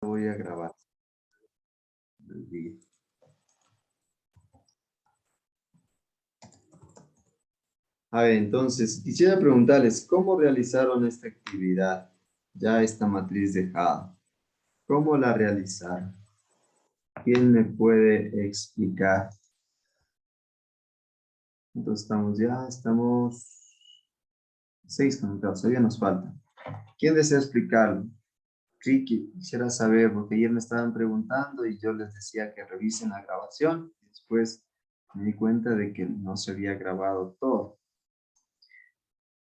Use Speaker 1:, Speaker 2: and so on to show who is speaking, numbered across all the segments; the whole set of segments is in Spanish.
Speaker 1: Voy a grabar. A ver, entonces, quisiera preguntarles, ¿cómo realizaron esta actividad? Ya esta matriz dejada. ¿Cómo la realizaron? ¿Quién me puede explicar? Entonces estamos 6 conectados, todavía nos falta. ¿Quién desea explicarlo? Sí, quisiera saber, porque ayer me estaban preguntando y yo les decía que revisen la grabación. Después me di cuenta de que no se había grabado todo.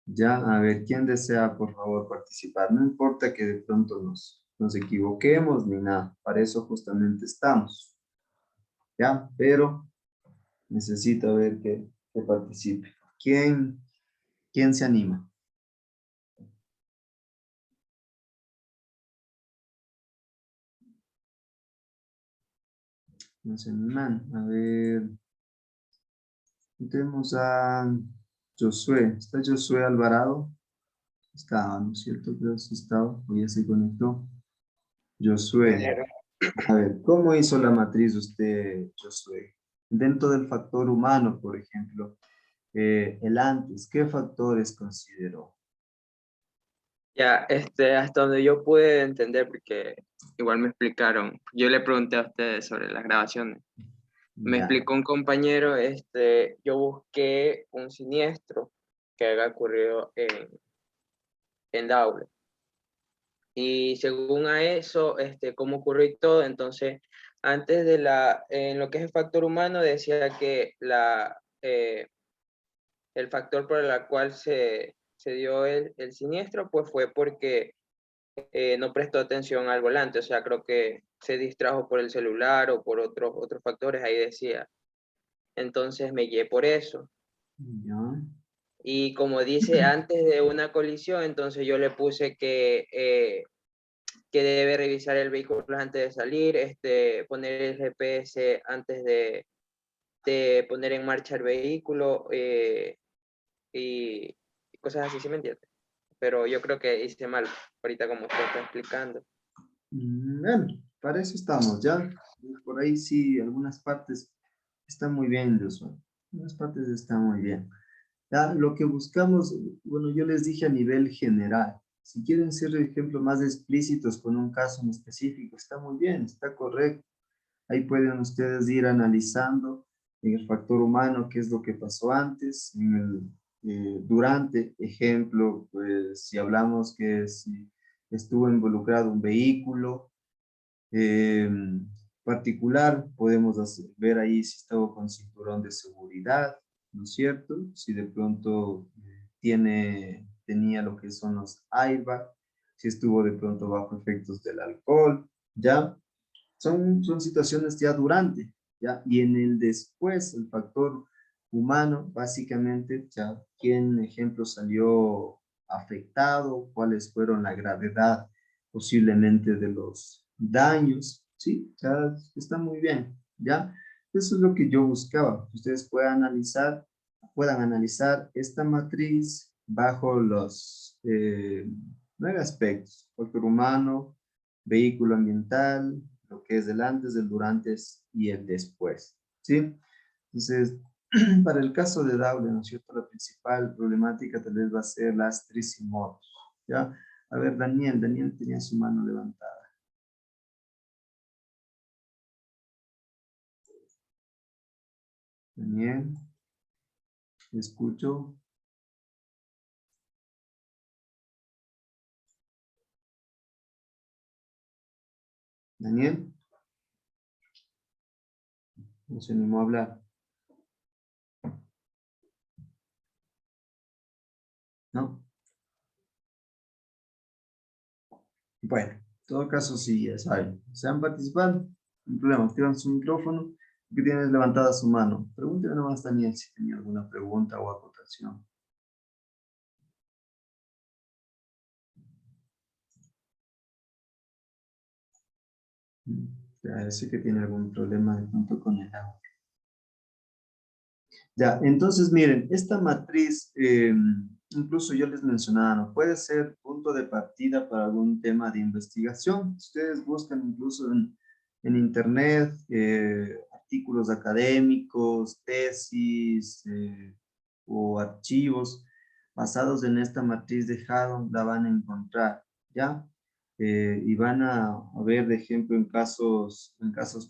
Speaker 1: Ya, a ver, ¿quién desea, por favor, participar? No importa que de pronto nos equivoquemos ni nada. Para eso justamente estamos. Ya, pero necesito ver que participe. ¿Quién se anima? No se animan. A ver, tenemos a Josué. ¿Está Josué Alvarado? Está, ¿no es cierto? Creo que sí estaba. O ya se conectó. Josué. A ver, ¿cómo hizo la matriz usted, Josué? Dentro del factor humano, por ejemplo, el antes, ¿qué factores consideró?
Speaker 2: Ya, hasta donde yo pude entender, porque igual me explicaron, yo le pregunté a ustedes sobre las grabaciones. Me
Speaker 1: Ya.
Speaker 2: explicó un compañero, yo busqué un siniestro que haya ocurrido en Daule. Y según a eso, cómo ocurrió y todo, entonces, antes en lo que es el factor humano, decía que el factor por el cual se dio el siniestro, pues fue porque no prestó atención al volante, o sea, creo que se distrajo por el celular o por otros factores, ahí decía. Entonces me guié por eso.
Speaker 1: Ya.
Speaker 2: Y como dice antes de una colisión, entonces yo le puse que debe revisar el vehículo antes de salir, poner el GPS antes de poner en marcha el vehículo y cosas así, ¿sí me entiendes? Pero yo creo que hice mal, ahorita como usted está explicando.
Speaker 1: Bueno, para eso estamos, ¿ya? Por ahí sí, algunas partes están muy bien, Josué. Algunas partes están muy bien. Ya, lo que buscamos, bueno, yo les dije a nivel general. Si quieren ser ejemplos más explícitos con un caso en específico, está muy bien, está correcto. Ahí pueden ustedes ir analizando en el factor humano qué es lo que pasó antes, durante, ejemplo, pues si hablamos que si estuvo involucrado un vehículo eh, particular, podemos ver ahí si estaba con cinturón de seguridad, ¿no es cierto? Si de pronto tenía lo que son los airbags, si estuvo de pronto bajo efectos del alcohol, ¿ya? Son situaciones ya durante, ¿ya? Y en el después, el factor humano, básicamente, ya, ¿quién, ejemplo, salió afectado? ¿Cuáles fueron la gravedad posiblemente de los daños? ¿Sí? Ya está muy bien, ¿ya? Eso es lo que yo buscaba, que ustedes puedan analizar esta matriz bajo los 9 aspectos: factor humano, vehículo ambiental, lo que es el antes, el durante y el después, ¿sí? Entonces, para el caso de Daule, ¿no es cierto? La principal problemática tal vez va a ser las trisimotos, ¿ya? A ver, Daniel tenía su mano levantada. Daniel, ¿te escucho? Daniel, no se animó a hablar, ¿no? Bueno, en todo caso, sí, ya saben, sean participantes, no hay problema, activan su micrófono, que tienes levantada su mano. Pregúntale nomás, Daniel, si tenía alguna pregunta o acotación. Parece que tiene algún problema de pronto con el agua. Ya, entonces miren, esta matriz incluso yo les mencionaba, ¿no? Puede ser punto de partida para algún tema de investigación. Ustedes buscan incluso en internet artículos académicos, tesis o archivos basados en esta matriz de Hadoop, la van a encontrar, ¿ya? Y van a ver, de ejemplo, en casos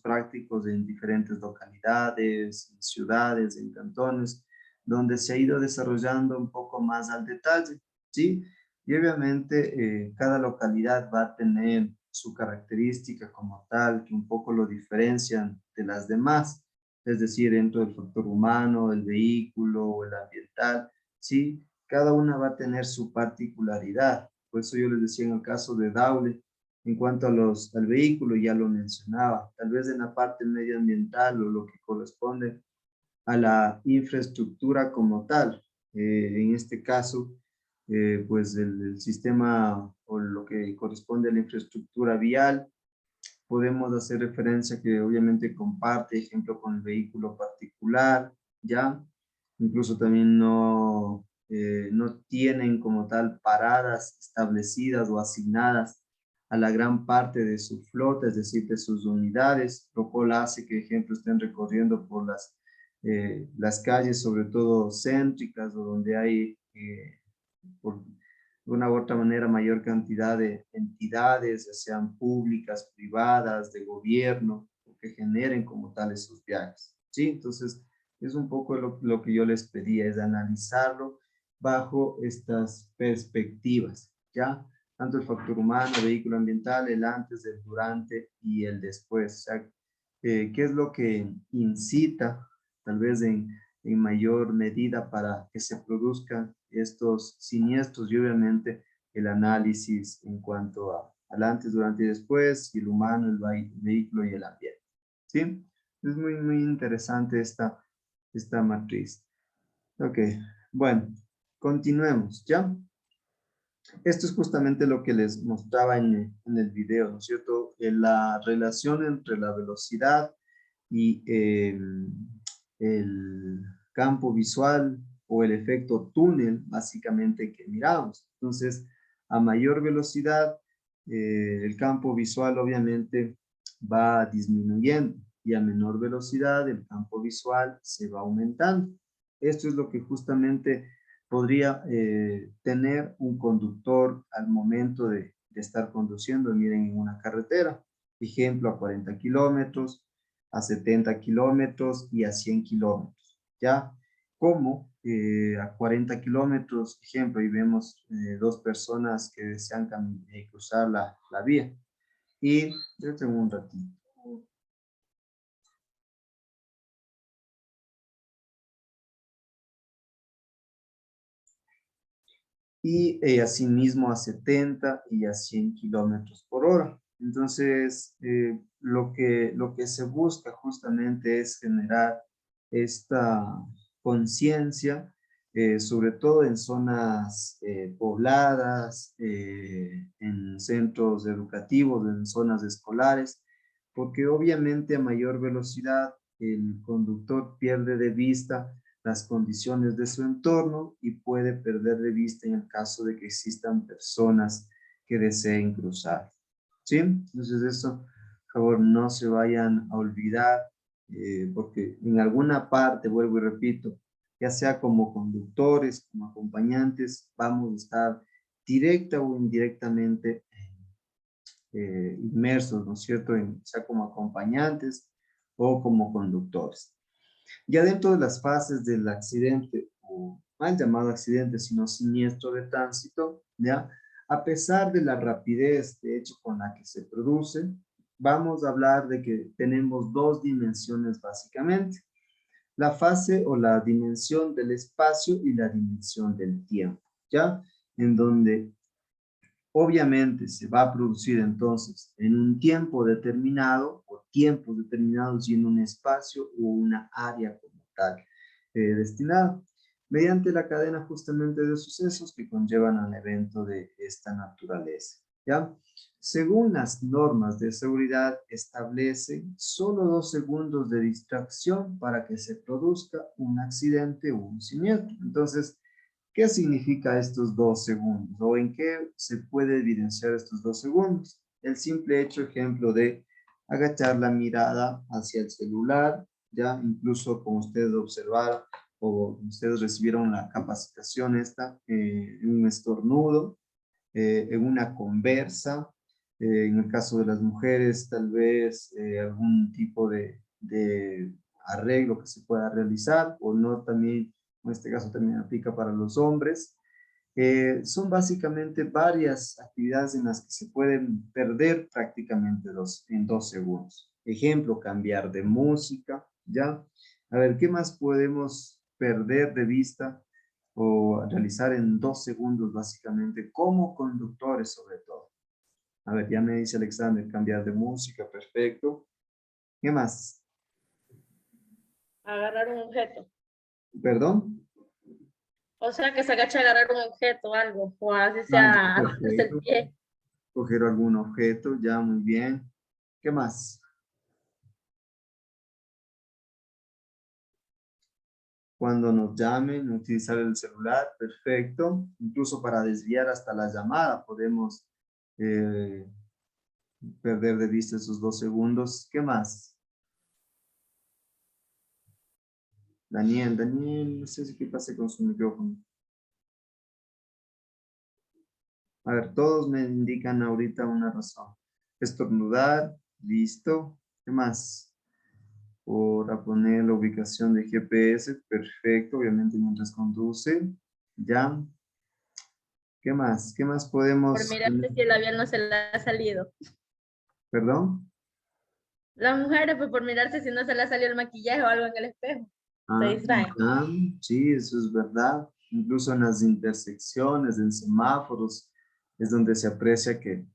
Speaker 1: prácticos en diferentes localidades, en ciudades, en cantones, donde se ha ido desarrollando un poco más al detalle, ¿sí? Y obviamente cada localidad va a tener su característica como tal, que un poco lo diferencian de las demás, es decir, dentro del factor humano, el vehículo o el ambiental, ¿sí? Cada una va a tener su particularidad. Por eso yo les decía en el caso de Daule, en cuanto a al vehículo, ya lo mencionaba, tal vez en la parte medioambiental o lo que corresponde a la infraestructura como tal. En este caso, pues el sistema o lo que corresponde a la infraestructura vial, podemos hacer referencia que obviamente comparte, ejemplo, con el vehículo particular, ¿ya? Incluso también no tienen como tal paradas establecidas o asignadas a la gran parte de su flota, es decir, de sus unidades, lo cual hace que, ejemplo, estén recorriendo por las calles, sobre todo céntricas, o donde hay, por de una u otra manera, mayor cantidad de entidades, ya sean públicas, privadas, de gobierno, que generen como tal esos viajes, ¿sí? Entonces, es un poco lo que yo les pedía, es analizarlo bajo estas perspectivas, ¿ya? Tanto el factor humano, vehículo ambiental, el antes, el durante y el después. O sea, ¿qué es lo que incita, tal vez en mayor medida, para que se produzcan estos siniestros? Y obviamente el análisis en cuanto al antes, durante y después, y el humano, el vehículo y el ambiente, ¿sí? Es muy, muy interesante esta matriz. Ok, bueno, continuemos, ¿ya? Esto es justamente lo que les mostraba en el video, ¿no es cierto? La relación entre la velocidad y el campo visual o el efecto túnel, básicamente, que miramos. Entonces, a mayor velocidad, el campo visual obviamente va disminuyendo, y a menor velocidad el campo visual se va aumentando. Esto es lo que justamente podría tener un conductor al momento de estar conduciendo, miren, en una carretera. Ejemplo, a 40 kilómetros, a 70 kilómetros y a 100 kilómetros, ¿ya? Como a 40 kilómetros, ejemplo, y vemos dos personas que desean cruzar la vía. Y yo tengo un ratito. Y asimismo a 70 y a 100 kilómetros por hora. Entonces, lo que se busca justamente es generar esta conciencia, sobre todo en zonas pobladas, en centros educativos, en zonas escolares, porque obviamente a mayor velocidad el conductor pierde de vista las condiciones de su entorno y puede perder de vista en el caso de que existan personas que deseen cruzar, ¿sí? Entonces eso, por favor, no se vayan a olvidar, porque en alguna parte, vuelvo y repito, ya sea como conductores, como acompañantes, vamos a estar directa o indirectamente inmersos, ¿no es cierto?, sea como acompañantes o como conductores. Ya dentro de las fases del accidente, o mal llamado accidente, sino siniestro de tránsito, ¿ya? A pesar de la rapidez, de hecho, con la que se produce, vamos a hablar de que tenemos dos dimensiones básicamente: la fase o la dimensión del espacio y la dimensión del tiempo, ¿ya? En donde obviamente se va a producir entonces en un tiempo determinado o tiempos determinados y en un espacio o una área como tal destinada, mediante la cadena justamente de sucesos que conllevan a un evento de esta naturaleza, ¿ya? Según las normas de seguridad, establecen solo 2 segundos de distracción para que se produzca un accidente o un siniestro. Entonces, ¿Qué significa estos 2 segundos? ¿O en qué se puede evidenciar estos 2 segundos? El simple hecho, ejemplo, de agachar la mirada hacia el celular, ya incluso como ustedes observaron o ustedes recibieron la capacitación esta, en un estornudo, en una conversa, en el caso de las mujeres, tal vez algún tipo de arreglo que se pueda realizar, o no también, en este caso también aplica para los hombres. Son básicamente varias actividades en las que se pueden perder prácticamente en 2 segundos. Ejemplo, cambiar de música, ¿ya? A ver, ¿qué más podemos perder de vista o realizar en 2 segundos básicamente como conductores sobre todo? A ver, ya me dice Alexander, cambiar de música, perfecto. ¿Qué más?
Speaker 3: Agarrar un objeto.
Speaker 1: ¿Perdón?
Speaker 3: O sea, que se agacha a agarrar un objeto o algo, o así
Speaker 1: Ah,
Speaker 3: sea,
Speaker 1: ya,
Speaker 3: bajarse el
Speaker 1: perfecto.
Speaker 3: pie.
Speaker 1: Coger algún objeto, ya, muy bien. ¿Qué más? Cuando nos llamen, utilizar el celular, perfecto. Incluso para desviar hasta la llamada podemos eh, perder de vista esos 2 segundos. ¿Qué más? Daniel, no sé si qué pasa con su micrófono. A ver, todos me indican ahorita una razón. Estornudar, listo. ¿Qué más? Por poner la ubicación de GPS, perfecto, obviamente mientras conduce. Ya. ¿Qué más? ¿Qué más
Speaker 3: Por
Speaker 1: podemos tener?
Speaker 3: mirarse si el labial no se le ha salido.
Speaker 1: ¿Perdón?
Speaker 3: Las mujeres, pues por mirarse si no se le ha salido el maquillaje o algo en el espejo. Se
Speaker 1: Ah,
Speaker 3: distraen.
Speaker 1: ya, sí, eso es verdad. Incluso en las intersecciones, en semáforos, es donde se aprecia que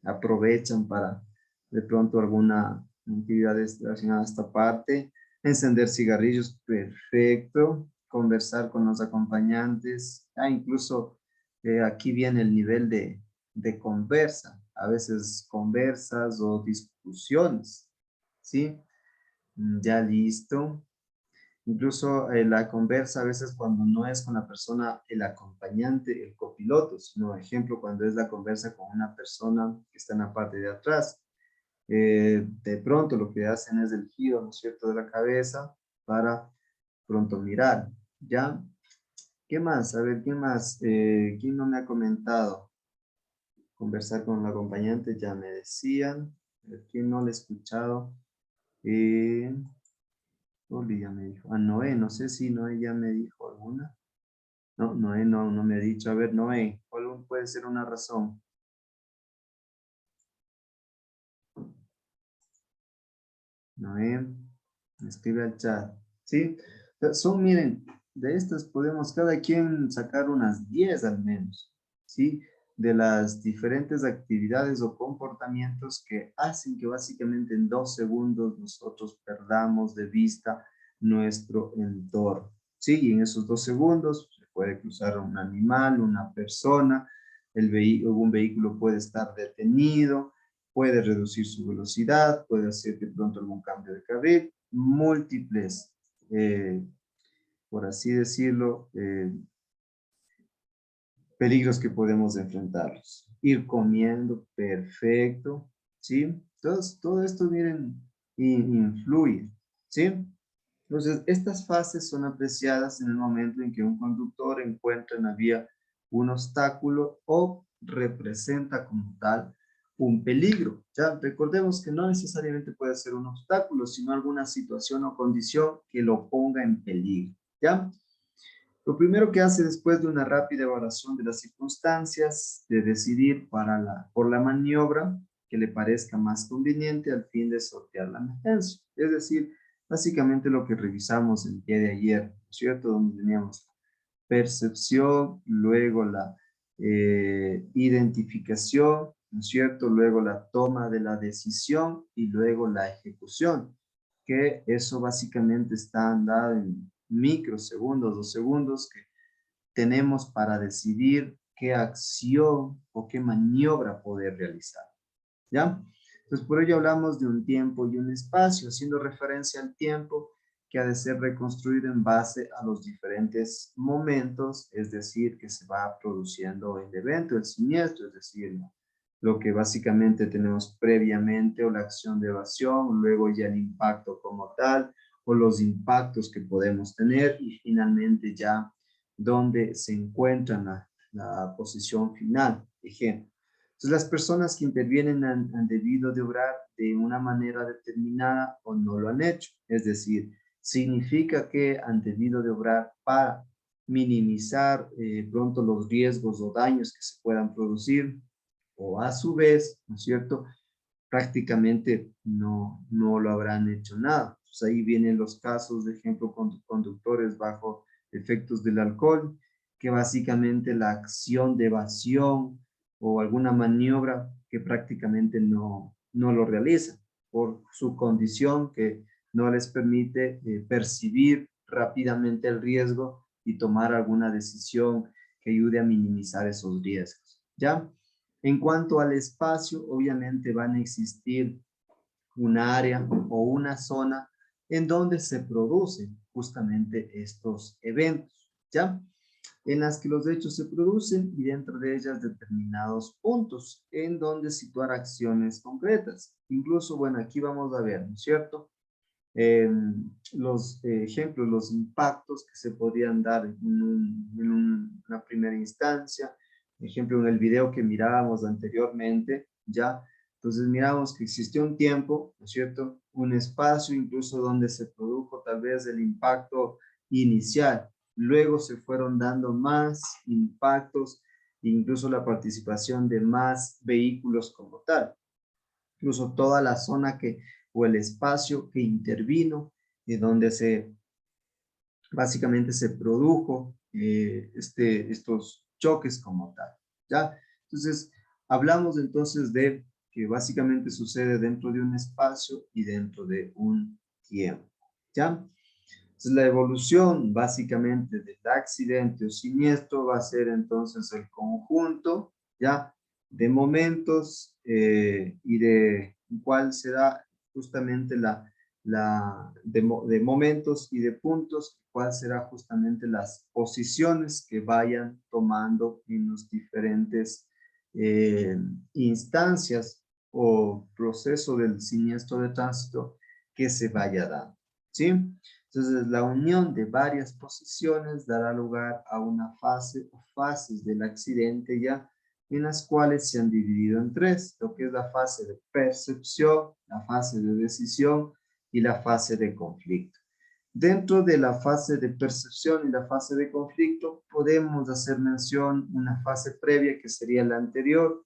Speaker 1: aprovechan para de pronto alguna actividad relacionada a esta parte. Encender cigarrillos, perfecto. Conversar con los acompañantes. Ah, incluso aquí viene el nivel de conversa. A veces conversas o discusiones, ¿sí? Ya listo. Incluso la conversa a veces cuando no es con la persona, el acompañante, el copiloto, sino ejemplo cuando es la conversa con una persona que está en la parte de atrás. De pronto lo que hacen es el giro, ¿no es cierto?, de la cabeza para pronto mirar, ¿ya? ¿Qué más? A ver, ¿qué más? ¿Quién no me ha comentado? Conversar con el acompañante, ya me decían. ¿Quién no le he escuchado? Eh, Oli ya me dijo. Ah, Noé, no sé si Noé ya me dijo alguna. No, Noé no me ha dicho. A ver, Noé, ¿cuál puede ser una razón? Noé, me escribe al chat. ¿Sí? Son, miren, de estas podemos cada quien sacar unas 10 al menos. ¿Sí? De las diferentes actividades o comportamientos que hacen que básicamente en 2 segundos nosotros perdamos de vista nuestro entorno. Sí, y en esos 2 segundos se puede cruzar un animal, una persona, un vehículo puede estar detenido, puede reducir su velocidad, puede hacer de pronto algún cambio de carril, múltiples, por así decirlo, peligros que podemos enfrentarlos. Ir comiendo, perfecto, ¿sí? Entonces, todo esto, miren, influye, ¿sí? Entonces, estas fases son apreciadas en el momento en que un conductor encuentra en la vía un obstáculo o representa como tal un peligro. Ya recordemos que no necesariamente puede ser un obstáculo, sino alguna situación o condición que lo ponga en peligro. ¿Ya? Lo primero que hace después de una rápida evaluación de las circunstancias, de decidir por la maniobra que le parezca más conveniente al fin de sortear la emergencia. Es decir, básicamente lo que revisamos el día de ayer, ¿cierto? Donde teníamos percepción, luego la identificación, ¿no es cierto? Luego la toma de la decisión y luego la ejecución, que eso básicamente está dado en microsegundos, 2 segundos que tenemos para decidir qué acción o qué maniobra poder realizar, ¿ya? Entonces, por ello hablamos de un tiempo y un espacio, haciendo referencia al tiempo que ha de ser reconstruido en base a los diferentes momentos, es decir, que se va produciendo el evento, el siniestro, es decir, lo que básicamente tenemos previamente o la acción de evasión, luego ya el impacto como tal, o los impactos que podemos tener y finalmente ya donde se encuentra la posición final. Ejemplo. Entonces, las personas que intervienen han debido de obrar de una manera determinada o no lo han hecho. Es decir, significa que han debido de obrar para minimizar pronto los riesgos o daños que se puedan producir, o a su vez, ¿no es cierto?, prácticamente no lo habrán hecho nada. Pues ahí vienen los casos, de ejemplo, conductores bajo efectos del alcohol, que básicamente la acción de evasión o alguna maniobra que prácticamente no lo realizan por su condición que no les permite percibir rápidamente el riesgo y tomar alguna decisión que ayude a minimizar esos riesgos, ¿ya? En cuanto al espacio, obviamente van a existir un área o una zona en donde se producen justamente estos eventos, ¿ya? En las que los hechos se producen y dentro de ellas determinados puntos en donde situar acciones concretas. Incluso, bueno, aquí vamos a ver, ¿no es cierto? Los ejemplos, los impactos que se podrían dar en una primera instancia. Ejemplo, en el video que mirábamos anteriormente, ¿ya? Entonces miramos que existió un tiempo, ¿no es cierto? Un espacio incluso donde se produjo tal vez el impacto inicial. Luego se fueron dando más impactos, incluso la participación de más vehículos como tal. Incluso toda la zona o el espacio que intervino, donde básicamente se produjo estos choques como tal, ¿ya? Entonces, hablamos entonces de que básicamente sucede dentro de un espacio y dentro de un tiempo, ¿ya? Entonces, la evolución básicamente del accidente o siniestro va a ser entonces el conjunto, ¿ya? De momentos y de cuál será justamente de momentos y de puntos, cuál será justamente las posiciones que vayan tomando en los diferentes instancias o proceso del siniestro de tránsito que se vaya dando, ¿sí? Entonces, la unión de varias posiciones dará lugar a una fase o fases del accidente ya, en las cuales se han dividido en tres, lo que es la fase de percepción, la fase de decisión y la fase de conflicto. Dentro de la fase de percepción y la fase de conflicto, podemos hacer mención una fase previa que sería la anterior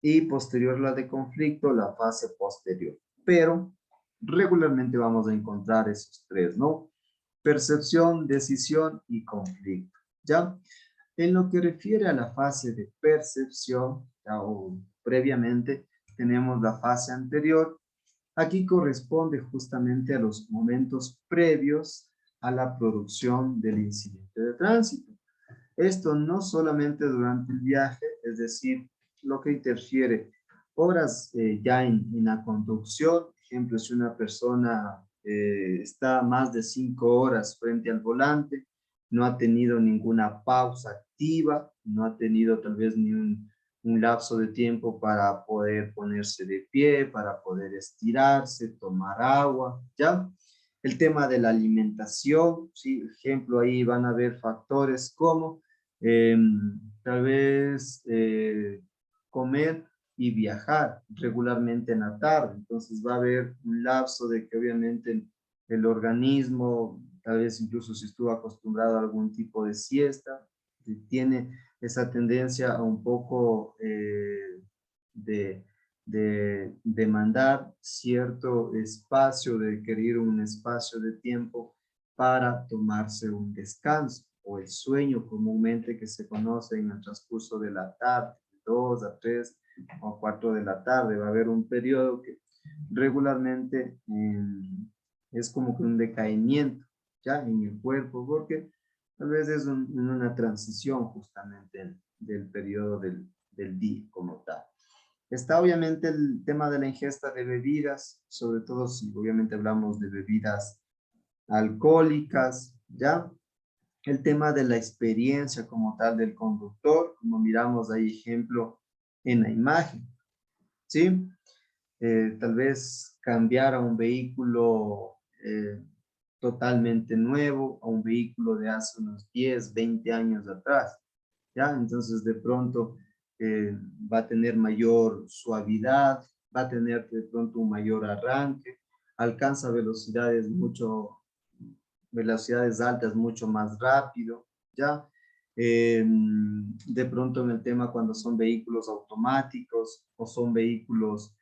Speaker 1: y posterior la de conflicto, la fase posterior. Pero regularmente vamos a encontrar esos tres, ¿no? Percepción, decisión y conflicto, ¿ya? En lo que refiere a la fase de percepción, ¿ya? O previamente, tenemos la fase anterior. Aquí corresponde justamente a los momentos previos a la producción del incidente de tránsito. Esto no solamente durante el viaje, es decir, lo que interfiere horas ya en la conducción. Ejemplo, si una persona está más de 5 horas frente al volante, no ha tenido ninguna pausa activa, no ha tenido tal vez ni un lapso de tiempo para poder ponerse de pie, para poder estirarse, tomar agua, ¿ya? El tema de la alimentación, ¿sí? Ejemplo, ahí van a haber factores como tal vez comer y viajar regularmente en la tarde. Entonces va a haber un lapso de que obviamente el organismo, tal vez incluso si estuvo acostumbrado a algún tipo de siesta, tiene esa tendencia a un poco de demandar cierto espacio, de querer un espacio de tiempo para tomarse un descanso o el sueño comúnmente que se conoce en el transcurso de la tarde, 2 a 3 o 4 de la tarde. Va a haber un periodo que regularmente es como que un decaimiento ya en el cuerpo, porque tal vez es una transición justamente del periodo del día como tal. Está obviamente el tema de la ingesta de bebidas, sobre todo si obviamente hablamos de bebidas alcohólicas, ¿ya? El tema de la experiencia como tal del conductor, como miramos ahí ejemplo en la imagen, ¿sí? Tal vez cambiar a un vehículo totalmente nuevo, a un vehículo de hace unos 10, 20 años atrás, ¿ya? Entonces de pronto va a tener mayor suavidad, va a tener de pronto un mayor arranque, alcanza velocidades altas mucho más rápido, ¿ya? De pronto en el tema cuando son vehículos automáticos o son vehículos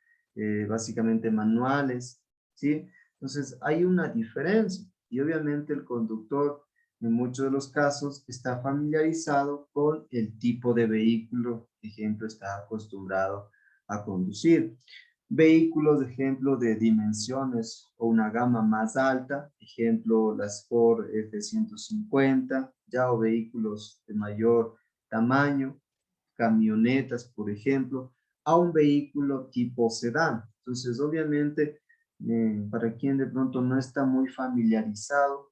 Speaker 1: básicamente manuales, ¿sí? Entonces hay una diferencia y obviamente el conductor en muchos de los casos está familiarizado con el tipo de vehículo, por ejemplo, está acostumbrado a conducir. Vehículos, ejemplo, de dimensiones o una gama más alta, ejemplo, las Ford F-150, ya o vehículos de mayor tamaño, camionetas, por ejemplo, a un vehículo tipo sedán. Entonces, obviamente, para quien de pronto no está muy familiarizado,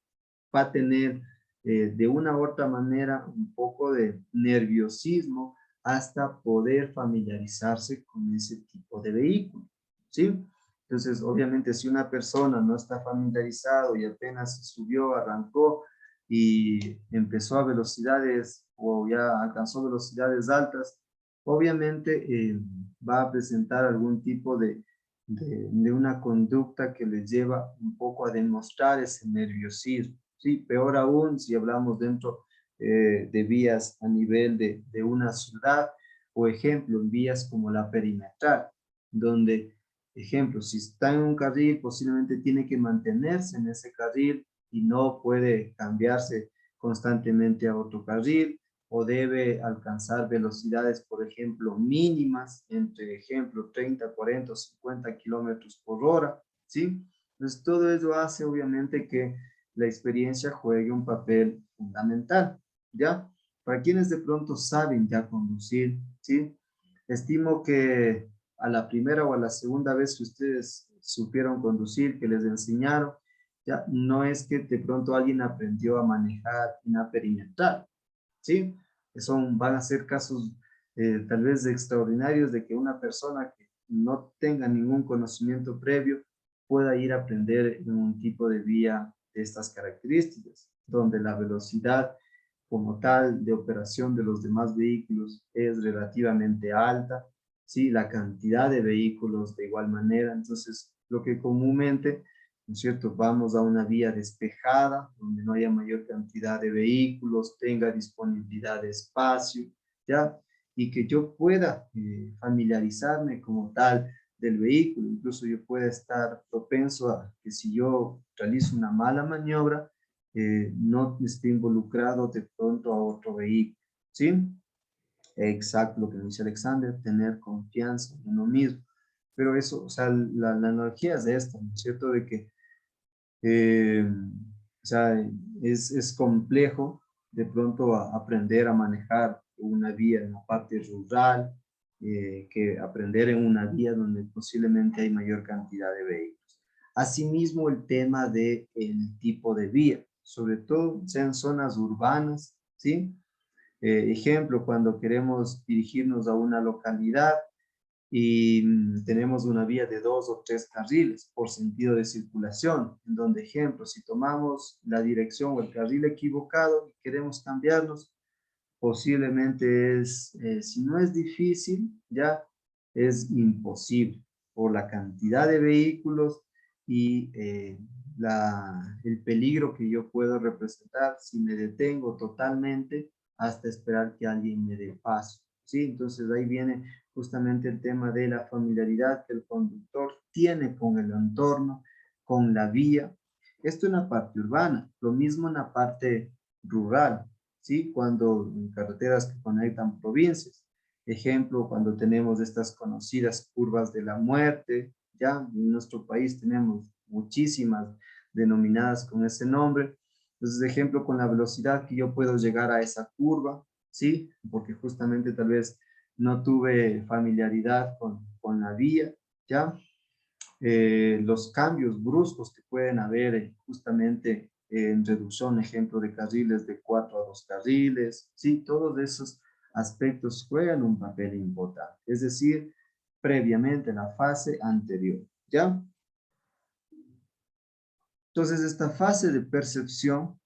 Speaker 1: va a tener de una u otra manera un poco de nerviosismo hasta poder familiarizarse con ese tipo de vehículo, ¿sí? Entonces, obviamente, si una persona no está familiarizado y apenas se subió, arrancó y empezó a velocidades o ya alcanzó velocidades altas, obviamente va a presentar algún tipo de una conducta que les lleva un poco a demostrar ese nerviosismo, ¿sí? Peor aún si hablamos dentro de vías a nivel de una ciudad o ejemplo, en vías como la perimetral, donde, ejemplo, si está en un carril, posiblemente tiene que mantenerse en ese carril y no puede cambiarse constantemente a otro carril, o debe alcanzar velocidades, por ejemplo, mínimas, entre ejemplo 30, 40 o 50 kilómetros por hora, ¿sí? Entonces, todo eso hace obviamente que la experiencia juegue un papel fundamental, ¿ya? Para quienes de pronto saben ya conducir, ¿sí? Estimo que a la primera o a la segunda vez que ustedes supieron conducir, que les enseñaron, ya no es que de pronto alguien aprendió a manejar una perimetral, ¿sí? Van a ser casos tal vez extraordinarios de que una persona que no tenga ningún conocimiento previo pueda ir a aprender en un tipo de vía de estas características, donde la velocidad como tal de operación de los demás vehículos es relativamente alta, ¿sí? La cantidad de vehículos de igual manera, entonces lo que comúnmente, ¿no es cierto? Vamos a una vía despejada, donde no haya mayor cantidad de vehículos, tenga disponibilidad de espacio, ¿ya? Y que yo pueda familiarizarme como tal del vehículo, incluso yo pueda estar propenso a que si yo realizo una mala maniobra, no esté involucrado de pronto a otro vehículo, ¿sí? Exacto, lo que dice Alexander, tener confianza en uno mismo. Pero eso, o sea, la analogía es de esta, ¿no es cierto? De que o sea, es complejo de pronto aprender a manejar una vía en la parte rural que aprender en una vía donde posiblemente hay mayor cantidad de vehículos. Asimismo, el tema del tipo de vía, sobre todo sean zonas urbanas, ¿sí? Ejemplo, cuando queremos dirigirnos a una localidad, y tenemos una vía de 2 o 3 carriles por sentido de circulación, en donde, ejemplo, si tomamos la dirección o el carril equivocado y queremos cambiarnos, posiblemente si no es difícil, ya es imposible por la cantidad de vehículos y el peligro que yo puedo representar si me detengo totalmente hasta esperar que alguien me dé paso, ¿sí? Entonces ahí viene justamente el tema de la familiaridad que el conductor tiene con el entorno, con la vía. Esto en la parte urbana, lo mismo en la parte rural, ¿sí? Cuando en carreteras que conectan provincias. Ejemplo, cuando tenemos estas conocidas curvas de la muerte, ya en nuestro país tenemos muchísimas denominadas con ese nombre. Entonces, ejemplo, con la velocidad que yo puedo llegar a esa curva, ¿sí? Porque justamente tal vez no tuve familiaridad con la vía, ¿ya? los cambios bruscos que pueden haber justamente en reducción, ejemplo, de carriles de 4 a 2 carriles, ¿sí? Todos esos aspectos juegan un papel importante, es decir, previamente la fase anterior, ¿ya? Entonces, esta fase de percepción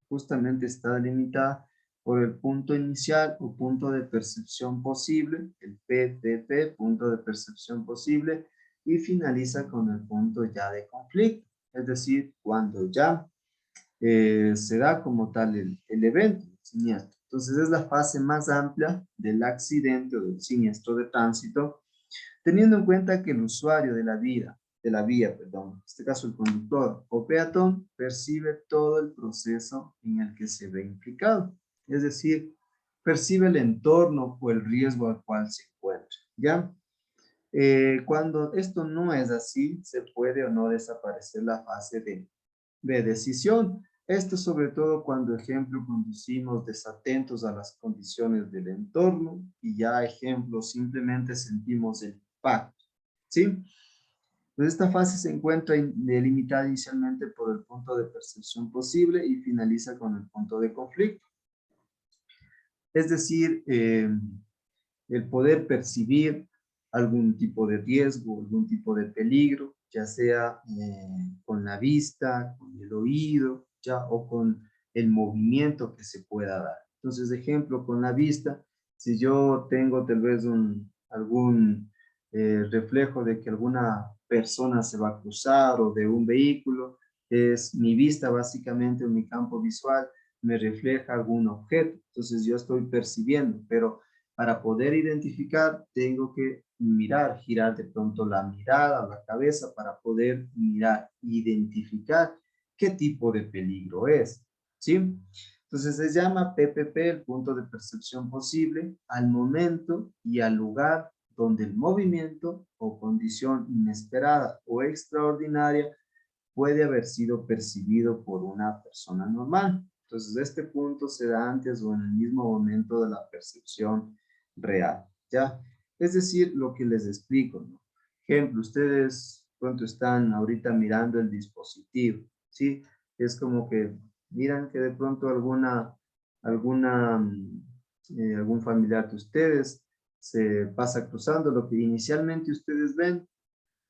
Speaker 1: justamente está delimitada por el punto inicial o punto de percepción posible, el PPP, punto de percepción posible, y finaliza con el punto ya de conflicto, es decir, cuando ya se da como tal el evento, el siniestro. Entonces, es la fase más amplia del accidente o del siniestro de tránsito, teniendo en cuenta que el usuario de la vía, perdón, en este caso el conductor o peatón, percibe todo el proceso en el que se ve implicado. Es decir, percibe el entorno o el riesgo al cual se encuentra, ¿ya? Cuando esto no es así, se puede o no desaparecer la fase de decisión. Esto sobre todo cuando, ejemplo, conducimos desatentos a las condiciones del entorno y ya, ejemplo, simplemente sentimos el impacto, ¿sí? Entonces, esta fase se encuentra delimitada inicialmente por el punto de percepción posible y finaliza con el punto de conflicto. Es decir, el poder percibir algún tipo de riesgo, algún tipo de peligro, ya sea con la vista, con el oído, ya, o con el movimiento que se pueda dar. Entonces, ejemplo, con la vista, si yo tengo tal vez algún reflejo de que alguna persona se va a cruzar o de un vehículo, es mi vista básicamente, mi campo visual, me refleja algún objeto. Entonces yo estoy percibiendo, pero para poder identificar, tengo que mirar, girar de pronto la mirada, la cabeza, para poder mirar, identificar qué tipo de peligro es, ¿sí? Entonces se llama PPP, el punto de percepción posible, al momento y al lugar donde el movimiento o condición inesperada o extraordinaria puede haber sido percibido por una persona normal. Entonces, este punto se da antes o en el mismo momento de la percepción real, ¿ya? Es decir, lo que les explico, ¿no? Ejemplo, ustedes pronto están ahorita mirando el dispositivo, ¿sí? Es como que miran que de pronto algún familiar de ustedes se pasa cruzando, lo que inicialmente ustedes ven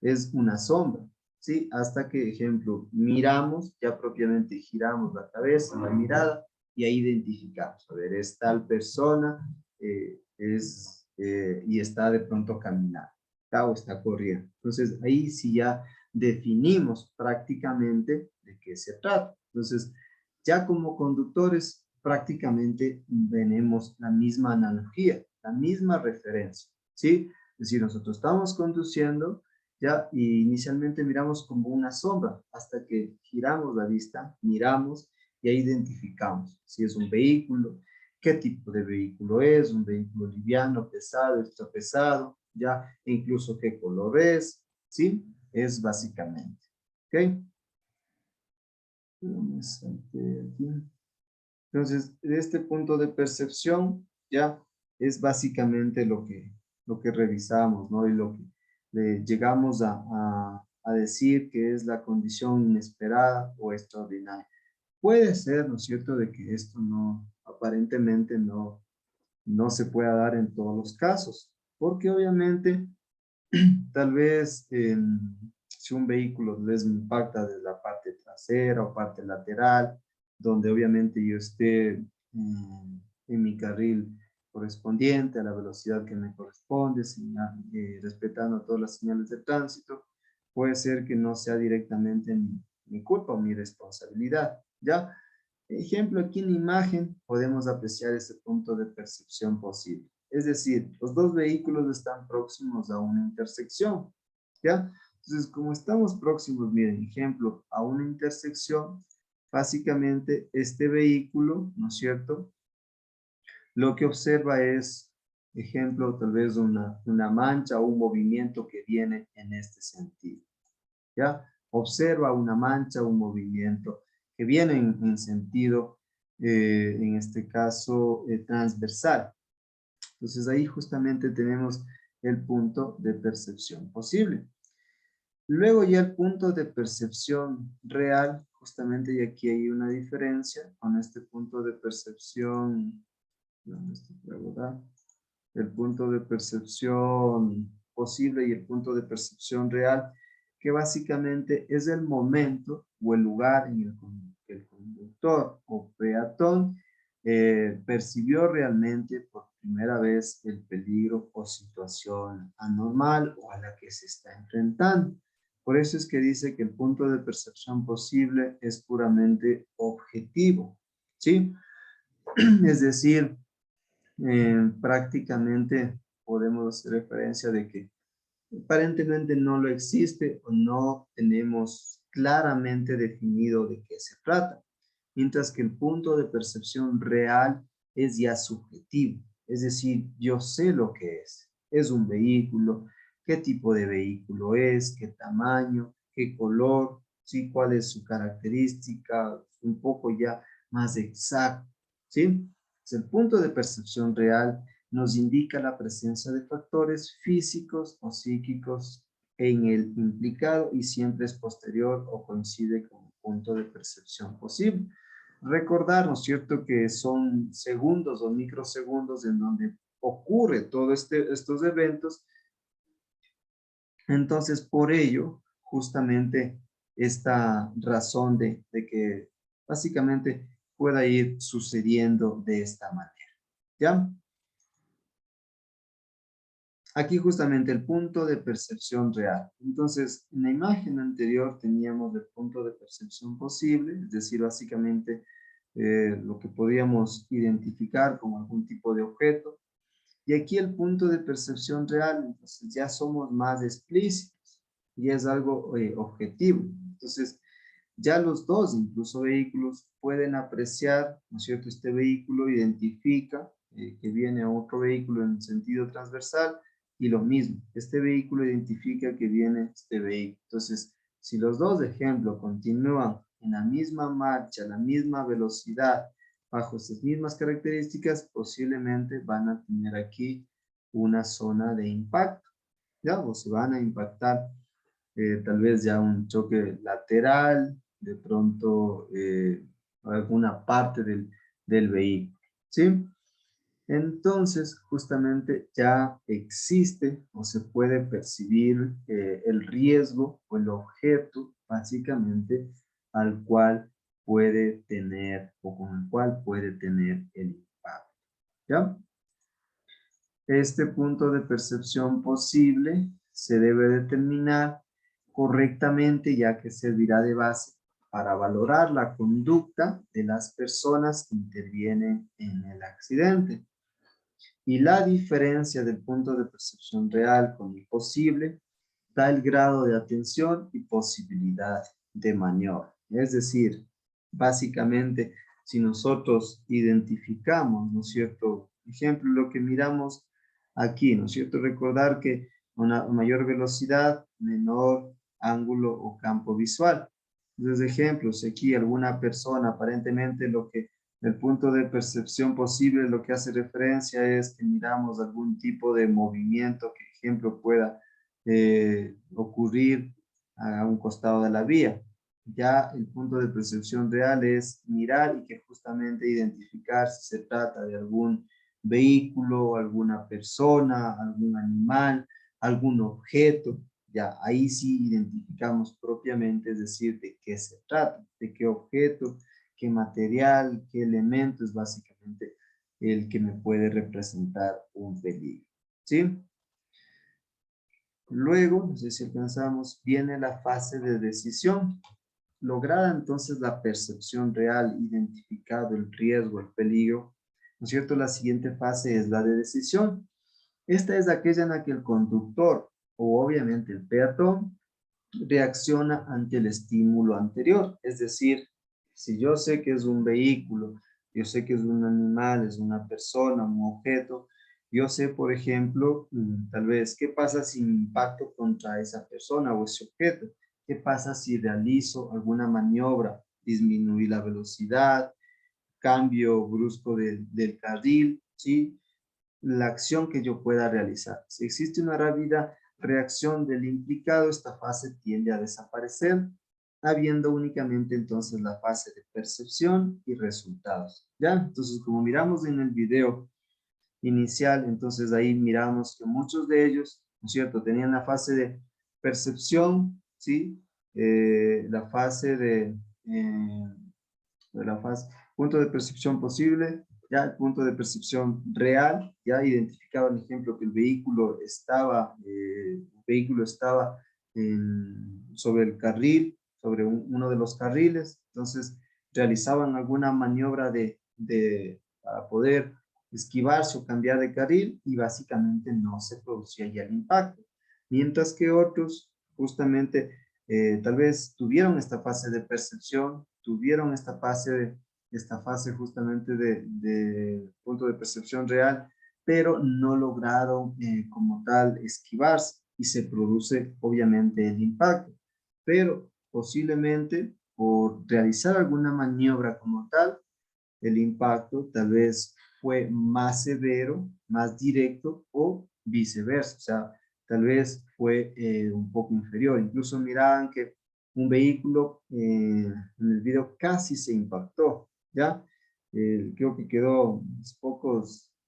Speaker 1: es una sombra, ¿sí? Hasta que, ejemplo, miramos, ya propiamente giramos la cabeza, la mirada, y ahí identificamos, a ver, es tal persona, y está de pronto caminando, ¿tá? O está corriendo. Entonces, ahí sí ya definimos prácticamente de qué se trata. Entonces, ya como conductores, prácticamente tenemos la misma analogía, la misma referencia, ¿sí? Es decir, nosotros estamos conduciendo, ¿ya? Y inicialmente miramos como una sombra hasta que giramos la vista, miramos y ahí identificamos si es un vehículo, qué tipo de vehículo es, un vehículo liviano, pesado, extra pesado, ¿ya? E incluso qué color es, ¿sí? Es básicamente, ¿ok? Entonces, de este punto de percepción, ya es básicamente lo que revisamos, ¿no? Y lo que llegamos a decir que es la condición inesperada o extraordinaria. Puede ser, ¿no es cierto?, de que esto no, aparentemente no se pueda dar en todos los casos, porque obviamente tal vez si un vehículo les impacta desde la parte trasera o parte lateral, donde obviamente yo esté en mi carril correspondiente, a la velocidad que me corresponde, respetando todas las señales de tránsito, puede ser que no sea directamente mi culpa o mi responsabilidad, ¿ya? Ejemplo, aquí en la imagen podemos apreciar ese punto de percepción posible. Es decir, los dos vehículos están próximos a una intersección, ¿ya? Entonces, como estamos próximos, miren, ejemplo, a una intersección, básicamente este vehículo, ¿no es cierto?, lo que observa es, ejemplo, tal vez una mancha o un movimiento que viene en este sentido, ¿ya? Observa una mancha, un movimiento que viene en sentido, en este caso, transversal. Entonces ahí justamente tenemos el punto de percepción posible. Luego ya el punto de percepción real, justamente, y aquí hay una diferencia con este punto de percepción, ¿dónde está por acá? El punto de percepción posible y el punto de percepción real, que básicamente es el momento o el lugar en el que el conductor o peatón percibió realmente por primera vez el peligro o situación anormal o a la que se está enfrentando. Por eso es que dice que el punto de percepción posible es puramente objetivo, ¿sí? Es decir, prácticamente podemos hacer referencia de que aparentemente no lo existe o no tenemos claramente definido de qué se trata, mientras que el punto de percepción real es ya subjetivo, es decir, yo sé lo que es un vehículo, qué tipo de vehículo es, qué tamaño, qué color, ¿sí? Cuál es su característica, un poco ya más exacto, ¿sí? El punto de percepción real nos indica la presencia de factores físicos o psíquicos en el implicado y siempre es posterior o coincide con el punto de percepción posible. Recordar, ¿no es cierto?, que son segundos o microsegundos en donde ocurre todos estos eventos. Entonces, por ello, justamente esta razón de que básicamente pueda ir sucediendo de esta manera. ¿Ya? Aquí justamente el punto de percepción real. Entonces, en la imagen anterior teníamos el punto de percepción posible, es decir, básicamente lo que podíamos identificar como algún tipo de objeto. Y aquí el punto de percepción real, entonces ya somos más explícitos y es algo objetivo. Entonces, ya los dos, incluso vehículos, pueden apreciar, ¿no es cierto? Este vehículo identifica que viene a otro vehículo en sentido transversal y lo mismo, este vehículo identifica que viene este vehículo. Entonces, si los dos ejemplos continúan en la misma marcha, la misma velocidad, bajo estas mismas características, posiblemente van a tener aquí una zona de impacto, ¿ya? O se van a impactar tal vez ya un choque lateral, de pronto alguna parte del vehículo, ¿sí? Entonces, justamente ya existe o se puede percibir el riesgo o el objeto, básicamente, al cual puede tener o con el cual puede tener el impacto, ¿ya? Este punto de percepción posible se debe determinar correctamente, ya que servirá de base para valorar la conducta de las personas que intervienen en el accidente. Y la diferencia del punto de percepción real con el posible da el grado de atención y posibilidad de maniobra. Es decir, básicamente, si nosotros identificamos, ¿no es cierto? Ejemplo, lo que miramos aquí, ¿no es cierto? Recordar que una mayor velocidad, menor ángulo o campo visual. Entonces, ejemplos, aquí alguna persona, aparentemente lo que el punto de percepción posible lo que hace referencia es que miramos algún tipo de movimiento que, ejemplo, pueda ocurrir a un costado de la vía. Ya el punto de percepción real es mirar y que justamente identificar si se trata de algún vehículo, alguna persona, algún animal, algún objeto. Ya ahí sí identificamos propiamente, es decir, de qué se trata, de qué objeto, qué material, qué elemento es básicamente el que me puede representar un peligro. ¿Sí? Luego, no sé si alcanzamos, viene la fase de decisión. Lograda entonces la percepción real, identificado el riesgo, el peligro, ¿no es cierto? La siguiente fase es la de decisión. Esta es aquella en la que el conductor o obviamente el peatón reacciona ante el estímulo anterior. Es decir, si yo sé que es un vehículo, yo sé que es un animal, es una persona, un objeto, yo sé, por ejemplo, tal vez, ¿qué pasa si me impacto contra esa persona o ese objeto? ¿Qué pasa si realizo alguna maniobra? Disminuir la velocidad, cambio brusco del carril, ¿sí? La acción que yo pueda realizar. Si existe una reacción del implicado, esta fase tiende a desaparecer, habiendo únicamente entonces la fase de percepción y resultados. ¿Ya? Entonces, como miramos en el video inicial, entonces ahí miramos que muchos de ellos, ¿no es cierto?, tenían la fase de percepción, ¿sí? La fase de la fase, punto de percepción posible, ya el punto de percepción real, ya identificaba el ejemplo que el vehículo estaba sobre el carril, sobre uno de los carriles, entonces realizaban alguna maniobra para poder esquivarse o cambiar de carril y básicamente no se producía ya el impacto. Mientras que otros justamente tal vez tuvieron esta fase de percepción, tuvieron esta fase justamente de punto de percepción real, pero no lograron como tal esquivarse y se produce obviamente el impacto. Pero posiblemente por realizar alguna maniobra como tal, el impacto tal vez fue más severo, más directo o viceversa. O sea, tal vez fue un poco inferior. Incluso miraban que un vehículo en el video casi se impactó, ¿ya? Creo que quedó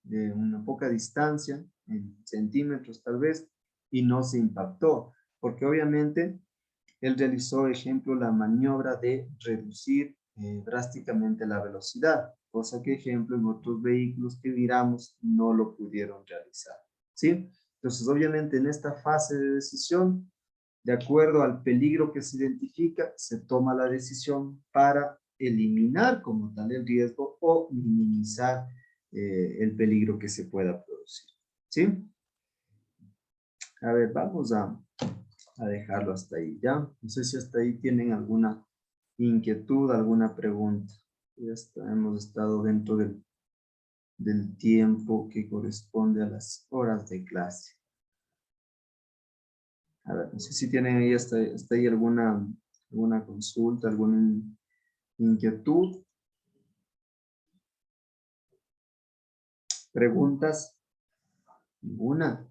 Speaker 1: una poca distancia, en centímetros tal vez, y no se impactó, porque obviamente él realizó, ejemplo, la maniobra de reducir drásticamente la velocidad, cosa que, ejemplo, en otros vehículos que miramos no lo pudieron realizar, ¿sí? Entonces, obviamente, en esta fase de decisión, de acuerdo al peligro que se identifica, se toma la decisión para eliminar como tal el riesgo o minimizar el peligro que se pueda producir, ¿sí? A ver, vamos a dejarlo hasta ahí, ¿ya? No sé si hasta ahí tienen alguna inquietud, alguna pregunta. Hemos estado dentro del tiempo que corresponde a las horas de clase. A ver, no sé si tienen ahí hasta ahí alguna consulta, alguna inquietud. ¿Preguntas? ¿Ninguna?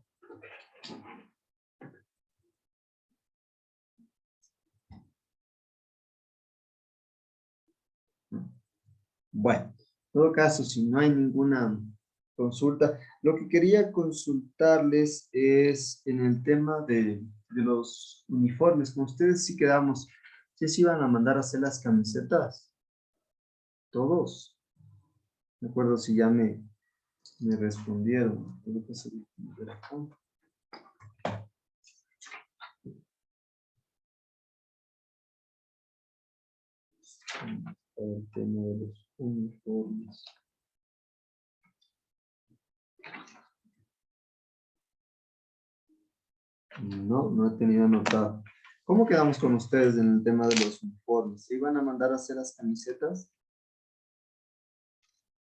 Speaker 1: Bueno, en todo caso, si no hay ninguna consulta, lo que quería consultarles es en el tema de los uniformes. Con ustedes sí quedamos, sí se iban a mandar a hacer las camisetas. Todos. No recuerdo si ya me respondieron. El tema de los uniformes. No he tenido anotado. ¿Cómo quedamos con ustedes en el tema de los uniformes? ¿Se iban a mandar a hacer las camisetas?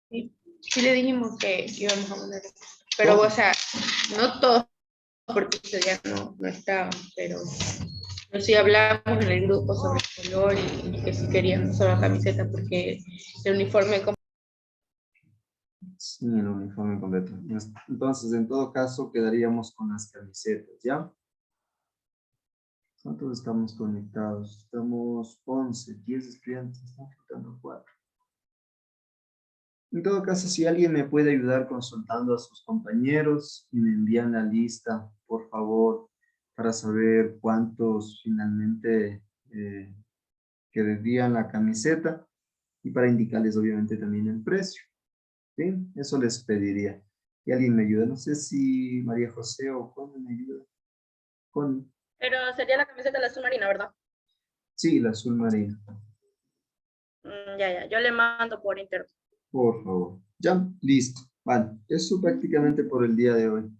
Speaker 3: Sí le dijimos que íbamos a mandar. Pero, o sea, no todos, porque ese día no estaban, pero sí hablamos en el grupo sobre el color y que si querían solo camiseta, porque el uniforme
Speaker 1: Sí, el uniforme completo. Entonces, en todo caso, quedaríamos con las camisetas, ¿ya? ¿Cuántos estamos conectados? Estamos 11, 10 estudiantes, están faltando 4. En todo caso, si alguien me puede ayudar consultando a sus compañeros y me envían la lista, por favor, para saber cuántos finalmente quedarían la camiseta y para indicarles obviamente también el precio. ¿Sí? Eso les pediría. Y alguien me ayuda. No sé si María José o Connie me ayuda. Connie.
Speaker 3: pero sería la camiseta de la azul marina, ¿verdad?
Speaker 1: Sí, la azul marina.
Speaker 3: Ya, yo le mando por internet.
Speaker 1: Por favor. Ya, listo. Vale, eso prácticamente por el día de hoy.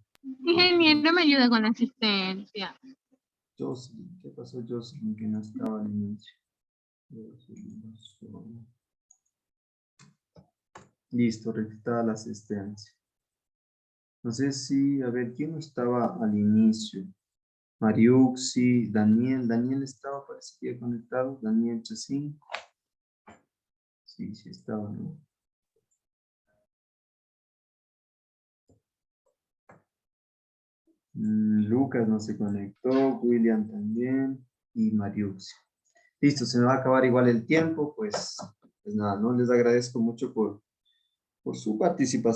Speaker 4: Ingeniero, me ayuda con la asistencia.
Speaker 1: Jocelyn, ¿qué pasó Jocelyn que no estaba al inicio? Listo, registrada la asistencia. No sé si, a ver, ¿quién no estaba al inicio? Mariuxi, Daniel estaba, parecía conectado, Daniel Chacín. Sí, estaba, ¿no? Lucas no se conectó, William también y Mariux. Listo, se me va a acabar igual el tiempo, pues nada, no les agradezco mucho por su participación.